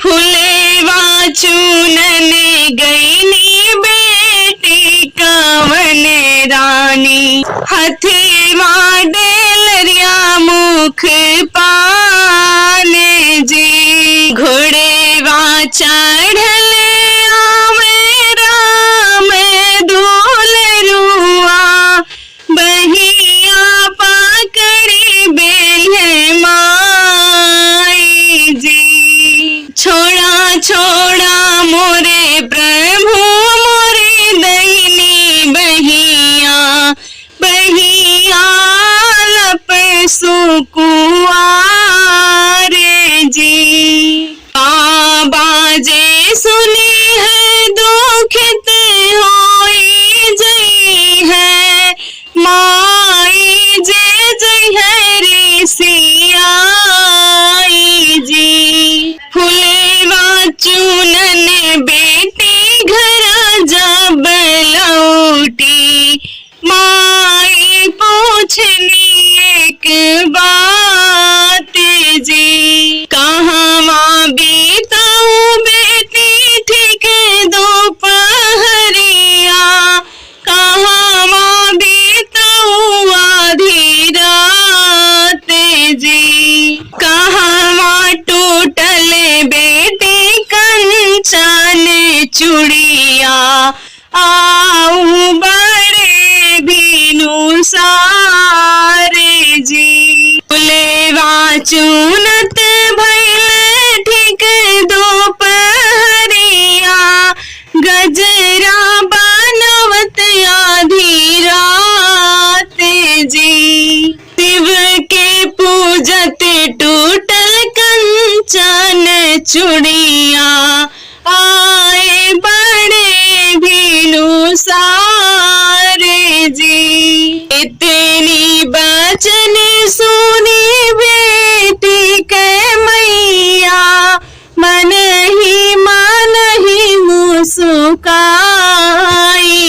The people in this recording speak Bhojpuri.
फुलेवा चूनन गईनी बेटी कावन रानी, हथेवा डेलरिया मुख पाने जी। घोड़ेवा चढ़ले आवे राम दुलरुआ, बहिया पकड़ी बेल्हे माई जी। छोड़ा छोड़ा मोरे प्रभु मोरे दैनी बहिया, बहिया लप सुकुआरे जी। बाजे सुनी है दुखित होई जई है, माई जे जई है रे सियाई जी। फुलेवा चूनन बेटी घर जब लौटी, माई पूछनी एक बात जी। कहवा बीताऊं बेटी ठीक दोपहरिया, कहवा बीताऊं आधी रात जी। कहवा टूटल बेटी कंचन चूड़िया, आऊ बड़े भीनु सारे जी। फुलेवा चूनत भइल ठीक दोपहरिया, गजरा बनवत आधी रात जी। शिव के पूजत टूटल कंचन चूड़ी,